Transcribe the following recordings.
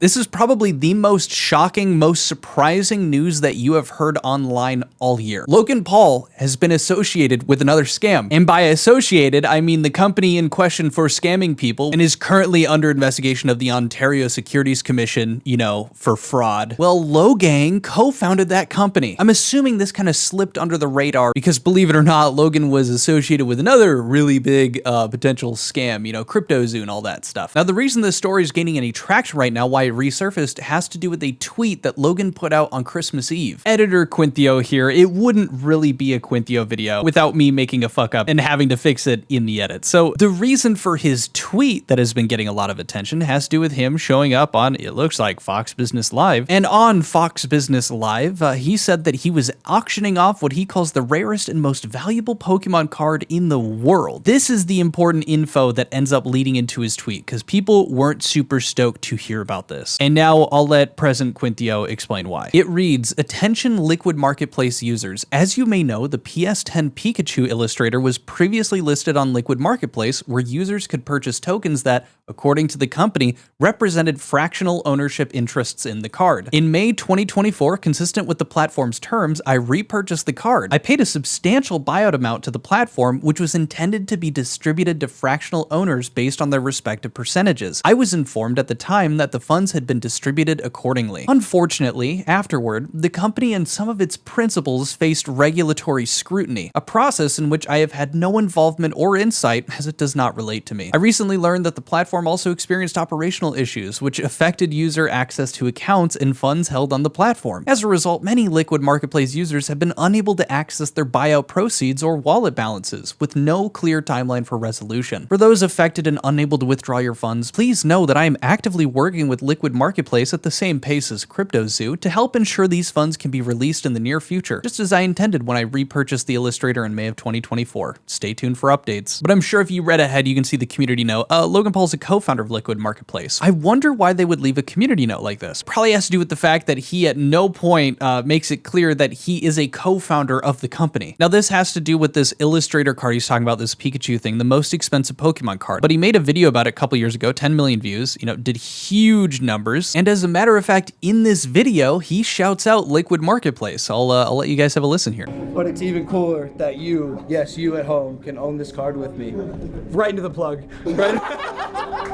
This is probably the most shocking, most surprising news that you have heard online all year. Logan Paul has been associated with another scam. And by associated, I mean the company in question for scamming people and is currently under investigation of the Ontario Securities Commission, for fraud. Well, Logan co-founded that company. I'm assuming this kind of slipped under the radar because, believe it or not, Logan was associated with another really big potential scam, CryptoZoo and all that stuff. Now, the reason this story is gaining any traction right now, why it resurfaced, has to do with a tweet that Logan put out on Christmas Eve. Editor Quinthio here. It wouldn't really be a Quinthio video without me making a fuck up and having to fix it in the edit. So the reason for his tweet that has been getting a lot of attention has to do with him showing up on, it looks like, Fox Business Live. And on Fox Business Live, he said that he was auctioning off what he calls the rarest and most valuable Pokemon card in the world. This is the important info that ends up leading into his tweet, because people weren't super stoked to hear about this. And now I'll let President Quinthio explain why. It reads, "Attention Liquid Marketplace users. As you may know, the PS10 Pikachu illustrator was previously listed on Liquid Marketplace, where users could purchase tokens that, according to the company, represented fractional ownership interests in the card. In May 2024, consistent with the platform's terms, I repurchased the card. I paid a substantial buyout amount to the platform, which was intended to be distributed to fractional owners based on their respective percentages. I was informed at the time that the funds had been distributed accordingly. Unfortunately, afterward, the company and some of its principals faced regulatory scrutiny, a process in which I have had no involvement or insight, as it does not relate to me. I recently learned that the platform also experienced operational issues, which affected user access to accounts and funds held on the platform. As a result, many Liquid Marketplace users have been unable to access their buyout proceeds or wallet balances, with no clear timeline for resolution. For those affected and unable to withdraw your funds, please know that I am actively working with Liquid Marketplace at the same pace as CryptoZoo to help ensure these funds can be released in the near future, just as I intended when I repurchased the illustrator in May of 2024. Stay tuned for updates." But I'm sure if you read ahead, you can see the community note. Logan Paul's a co-founder of Liquid Marketplace. I wonder why they would leave a community note like this. Probably has to do with the fact that he at no point makes it clear that he is a co-founder of the company. Now, this has to do with this illustrator card he's talking about, this Pikachu thing, the most expensive Pokemon card. But he made a video about it a couple years ago, 10 million views, did huge numbers. And as a matter of fact, in this video, he shouts out Liquid Marketplace. I'll let you guys have a listen here. But it's even cooler that you at home, can own this card with me. Right into the plug. Right?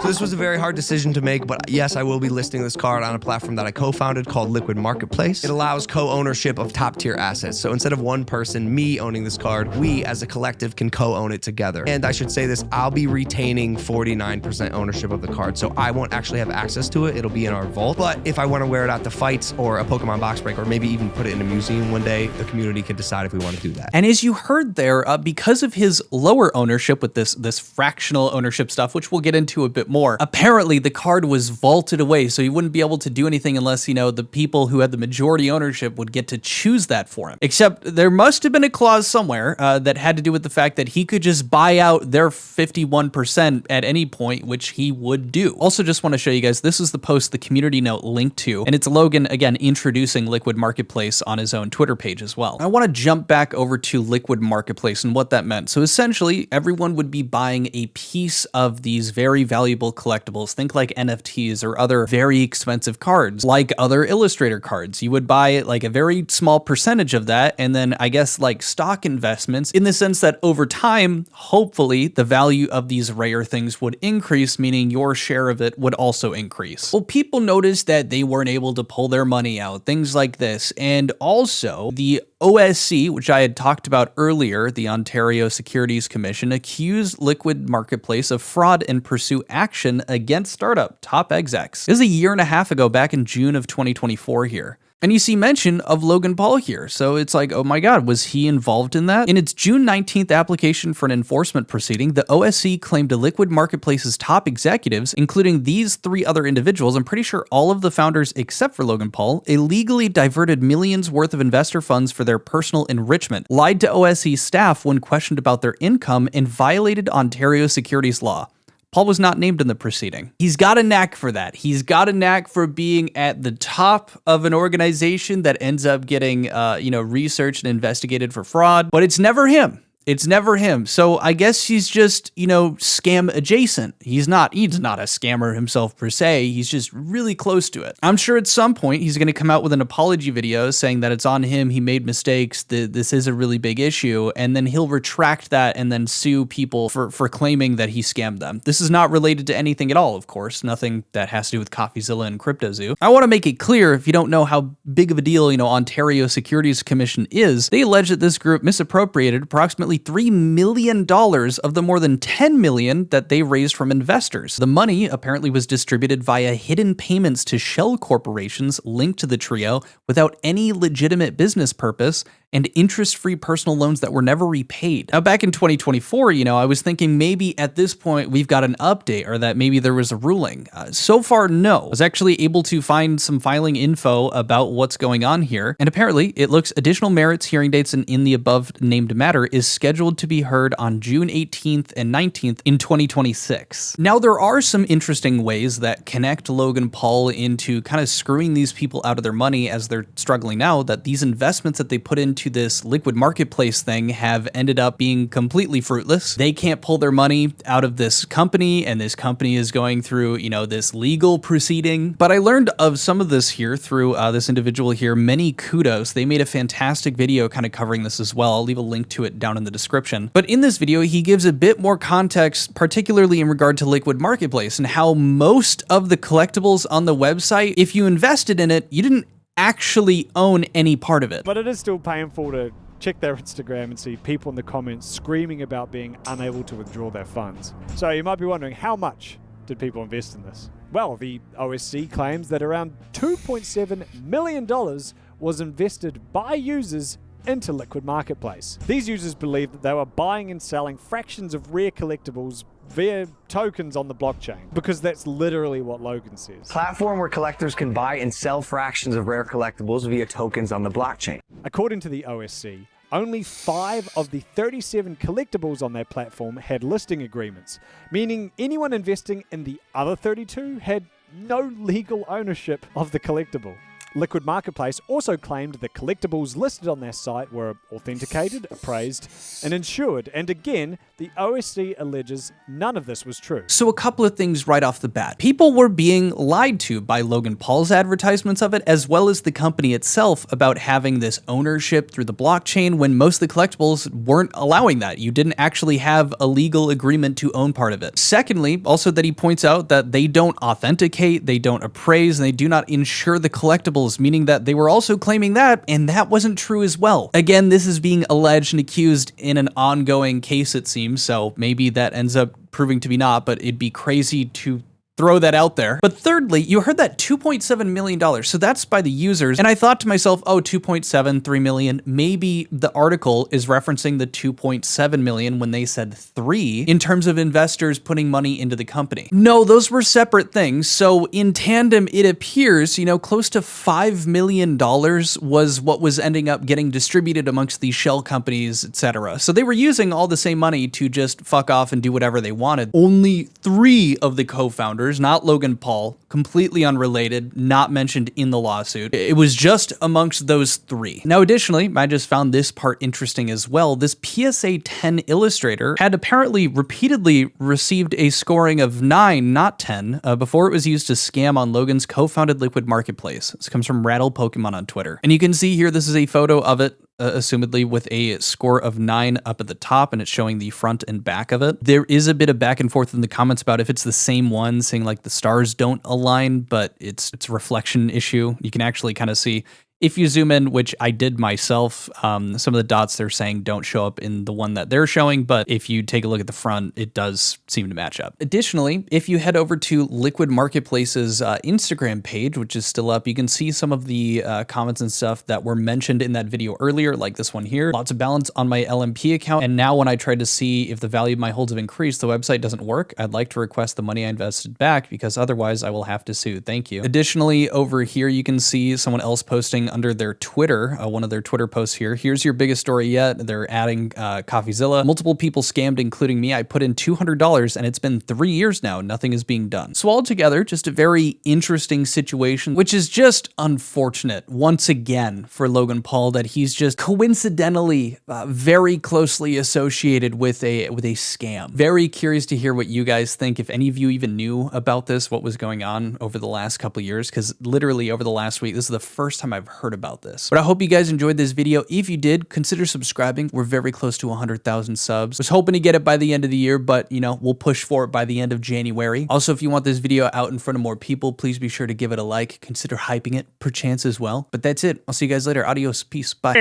So this was a very hard decision to make, but yes, I will be listing this card on a platform that I co-founded called Liquid Marketplace. It allows co-ownership of top-tier assets. So instead of one person, me owning this card, we as a collective can co-own it together. And I should say this, I'll be retaining 49% ownership of the card, so I won't actually have access to it. It'll be in our vault. But if I want to wear it out to fights or a Pokemon box break, or maybe even put it in a museum one day, the community can decide if we want to do that. And as you heard there, because of his lower ownership with this fractional ownership stuff, which we'll get into a bit more, apparently the card was vaulted away, so he wouldn't be able to do anything unless, the people who had the majority ownership would get to choose that for him. Except there must have been a clause somewhere that had to do with the fact that he could just buy out their 51% at any point, which he would do. Also, just want to show you guys, this is the post the community note linked to, and it's Logan, again, introducing Liquid Marketplace on his own Twitter page as well. I want to jump back over to Liquid Marketplace and what that meant. So essentially, everyone would be buying a piece of these very valuable collectibles. Think like NFTs or other very expensive cards, like other illustrator cards. You would buy like a very small percentage of that, and then I guess like stock investments, in the sense that over time, hopefully, the value of these rare things would increase, meaning your share of it would also increase. Well, people noticed that they weren't able to pull their money out, things like this. And also the OSC, which I had talked about earlier, the Ontario Securities Commission, accused Liquid Marketplace of fraud and pursue action against startup top execs. This is a year and a half ago, back in June of 2024 here. And you see mention of Logan Paul here. So it's like, oh my God, was he involved in that? In its June 19th application for an enforcement proceeding, the OSC claimed to Liquid Marketplace's top executives, including these three other individuals, I'm pretty sure all of the founders except for Logan Paul, illegally diverted millions worth of investor funds for their personal enrichment, lied to OSC staff when questioned about their income, and violated Ontario securities law. Paul was not named in the proceeding. He's got a knack for that. He's got a knack for being at the top of an organization that ends up getting, researched and investigated for fraud, but it's never him. It's never him. So I guess he's just, you know, scam adjacent. He's not a scammer himself per se. He's just really close to it. I'm sure at some point he's going to come out with an apology video saying that it's on him, he made mistakes, this is a really big issue, and then he'll retract that and then sue people for claiming that he scammed them. This is not related to anything at all, of course, nothing that has to do with CoffeeZilla and CryptoZoo. I want to make it clear, if you don't know how big of a deal, you know, Ontario Securities Commission is, they allege that this group misappropriated approximately $3 million of the more than $10 million that they raised from investors. The money apparently was distributed via hidden payments to shell corporations linked to the trio without any legitimate business purpose, and interest-free personal loans that were never repaid. Now, back in 2024, you know, I was thinking maybe at this point we've got an update, or that maybe there was a ruling. So far, no. I was actually able to find some filing info about what's going on here, and apparently it looks additional merits hearing dates in the above named matter is scheduled to be heard on June 18th and 19th in 2026. Now, there are some interesting ways that connect Logan Paul into kind of screwing these people out of their money as they're struggling now, that these investments that they put into this liquid marketplace thing have ended up being completely fruitless. They can't pull their money out of this company, and this company is going through, you know, this legal proceeding. But I learned of some of this here through this individual here, Many Kudos. They made a fantastic video kind of covering this as well. I'll leave a link to it down in the description. But in this video, he gives a bit more context, particularly in regard to liquid marketplace and how most of the collectibles on the website, if you invested in it, you didn't actually own any part of it. But it is still painful to check their Instagram and see people in the comments screaming about being unable to withdraw their funds. So you might be wondering, how much did people invest in this? Well, the OSC claims that around $2.7 million was invested by users into Liquid Marketplace. These users believed that they were buying and selling fractions of rare collectibles via tokens on the blockchain, because that's literally what Logan says. Platform where collectors can buy and sell fractions of rare collectibles via tokens on the blockchain. According to the OSC, only 5 of the 37 collectibles on their platform had listing agreements, meaning anyone investing in the other 32 had no legal ownership of the collectible. Liquid Marketplace also claimed the collectibles listed on their site were authenticated, appraised, and insured, and again, the OSC alleges none of this was true. So a couple of things right off the bat. People were being lied to by Logan Paul's advertisements of it, as well as the company itself, about having this ownership through the blockchain when most of the collectibles weren't allowing that. You didn't actually have a legal agreement to own part of it. Secondly, also that he points out that they don't authenticate, they don't appraise, and they do not insure the collectibles, meaning that they were also claiming that, and that wasn't true as well. Again, this is being alleged and accused in an ongoing case, it seems, so maybe that ends up proving to be not, but it'd be crazy to throw that out there. But thirdly, you heard that $2.7 million. So that's by the users. And I thought to myself, oh, 2.7, 3 million. Maybe the article is referencing the 2.7 million when they said 3 in terms of investors putting money into the company. No, those were separate things. So in tandem, it appears, you know, close to $5 million was what was ending up getting distributed amongst these shell companies, etc. So they were using all the same money to just fuck off and do whatever they wanted. Only 3 of the co-founders, not Logan Paul, completely unrelated, not mentioned in the lawsuit. It was just amongst those 3. Now, additionally, I just found this part interesting as well. This PSA 10 illustrator had apparently repeatedly received a scoring of 9, not 10, before it was used to scam on Logan's co-founded Liquid Marketplace. This comes from Rattle Pokemon on Twitter. And you can see here, this is a photo of it, assumedly with a score of 9 up at the top, and it's showing the front and back of it. There is a bit of back and forth in the comments about if it's the same one, saying like the stars don't align, but it's a reflection issue. You can actually kind of see, if you zoom in, which I did myself, some of the dots they're saying don't show up in the one that they're showing, but if you take a look at the front, it does seem to match up. Additionally, if you head over to Liquid Marketplace's Instagram page, which is still up, you can see some of the comments and stuff that were mentioned in that video earlier, like this one here. Lots of balance on my LMP account, and now when I try to see if the value of my holds have increased, the website doesn't work. I'd like to request the money I invested back, because otherwise I will have to sue. Thank you. Additionally, over here, you can see someone else posting going under their Twitter, one of their Twitter posts here. Here's your biggest story yet. They're adding CoffeeZilla. Multiple people scammed, including me. I put in $200 and it's been 3 years now. Nothing is being done. So altogether, just a very interesting situation, which is just unfortunate once again for Logan Paul that he's just coincidentally very closely associated with a scam. Very curious to hear what you guys think. If any of you even knew about this, what was going on over the last couple of years, because literally over the last week, this is the first time I've heard about this. But I hope you guys enjoyed this video. If you did, consider subscribing. We're very close to 100,000 subs. Was hoping to get it by the end of the year, but you know, we'll push for it by the end of January. Also, if you want this video out in front of more people, please be sure to give it a like. Consider hyping it, perchance as well. But that's it. I'll see you guys later. Adios. Peace. Bye.